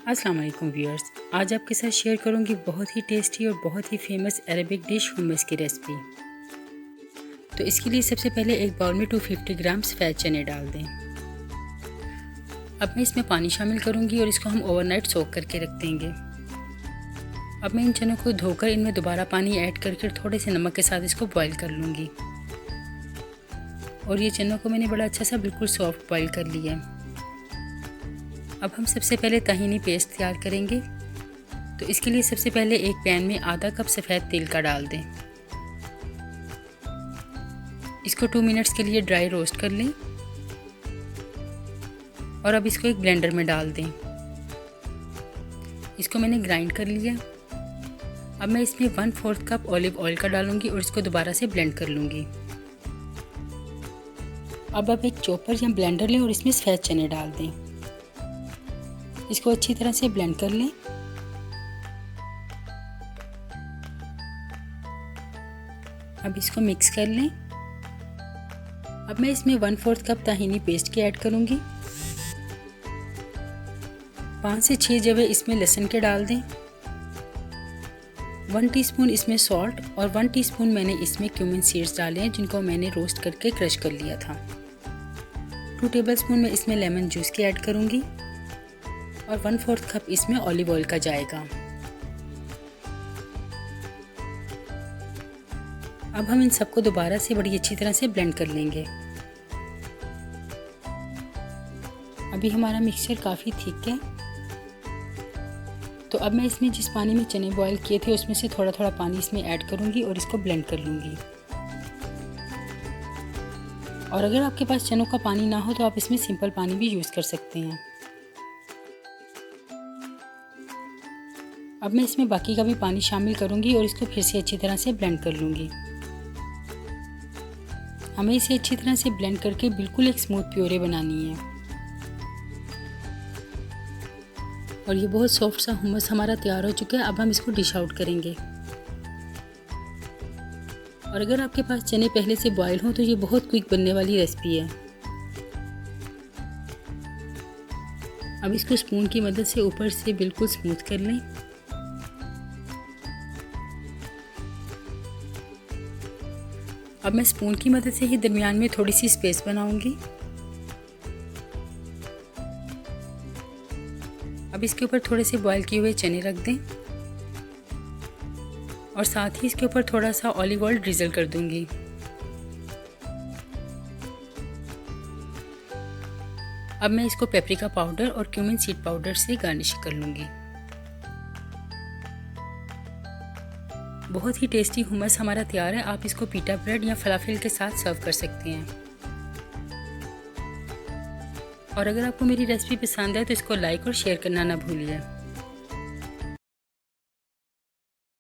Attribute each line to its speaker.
Speaker 1: अस्सलाम वालेकुम व्यूअर्स, आज आपके साथ शेयर करूंगी बहुत ही टेस्टी और बहुत ही फेमस अरबिक डिश हुम्मस की रेसिपी। तो इसके लिए सबसे पहले एक बाउल में 250 ग्राम सफ़ेद चने डाल दें। अब मैं इसमें पानी शामिल करूंगी और इसको हम ओवरनाइट सोक करके रख देंगे। अब मैं इन चनों को धोकर इनमें दोबारा पानी ऐड करके थोड़े से नमक के साथ इसको बॉईल कर लूँगी। और ये चनों को मैंने बड़ा अच्छा सा बिल्कुल सॉफ्ट बॉईल कर लिया है। अब हम सबसे पहले ताहीनी पेस्ट तैयार करेंगे। तो इसके लिए सबसे पहले एक पैन में आधा कप सफ़ेद तेल का डाल दें। इसको 2 मिनट्स के लिए ड्राई रोस्ट कर लें और अब इसको एक ब्लेंडर में डाल दें। इसको मैंने ग्राइंड कर लिया। अब मैं इसमें 1/4 कप ऑलिव ऑयल का डालूंगी और इसको दोबारा से ब्लेंड कर लूँगी। अब आप एक चॉपर या ब्लेंडर लें और इसमें सफ़ेद चने डाल दें। इसको अच्छी तरह से ब्लेंड कर लें। अब इसको मिक्स कर लें। अब मैं इसमें 1/4 कप ताहीनी पेस्ट की ऐड करूंगी। 5 से 6 जवे इसमें लहसुन के डाल दें। 1 टीस्पून इसमें सॉल्ट और 1 टीस्पून मैंने इसमें क्यूमिन सीड्स डाले हैं, जिनको मैंने रोस्ट करके क्रश कर लिया था। 2 टेबलस्पून मैं इसमें लेमन जूस की ऐड करूंगी और 1/4 कप इसमें ऑलिव ऑयल का जाएगा। अब हम इन सबको दोबारा से बड़ी अच्छी तरह से ब्लेंड कर लेंगे। अभी हमारा मिक्सचर काफ़ी थिक है। तो अब मैं इसमें जिस पानी में चने बॉईल किए थे उसमें से थोड़ा थोड़ा पानी इसमें ऐड करूंगी और इसको ब्लेंड कर लूँगी। और अगर आपके पास चनों का पानी ना हो तो आप इसमें सिंपल पानी भी यूज़ कर सकते हैं। अब मैं इसमें बाकी का भी पानी शामिल करूंगी और इसको फिर से अच्छी तरह से ब्लेंड कर लूँगी। हमें इसे अच्छी तरह से ब्लेंड करके बिल्कुल एक स्मूथ प्योरे बनानी है। और ये बहुत सॉफ्ट सा हुम्मस हमारा तैयार हो चुका है। अब हम इसको डिश आउट करेंगे। और अगर आपके पास चने पहले से बॉयल हों तो ये बहुत क्विक बनने वाली रेसिपी है। अब इसको स्पून की मदद से ऊपर से बिल्कुल स्मूथ कर लें। अब मैं स्पून की मदद से ही दरमियान में थोड़ी सी स्पेस बनाऊंगी। अब इसके ऊपर थोड़े से बॉईल किए हुए चने रख दें और साथ ही इसके ऊपर थोड़ा सा ऑलिव ऑयल ड्रिजल कर दूंगी। अब मैं इसको पेपरिका पाउडर और क्यूमिन सीड पाउडर से गार्निश कर लूँगी। बहुत ही टेस्टी हुम्मस हमारा तैयार है। आप इसको पीटा ब्रेड या फलाफिल के साथ सर्व कर सकते हैं। और अगर आपको मेरी रेसिपी पसंद है तो इसको लाइक और शेयर करना ना भूलिए।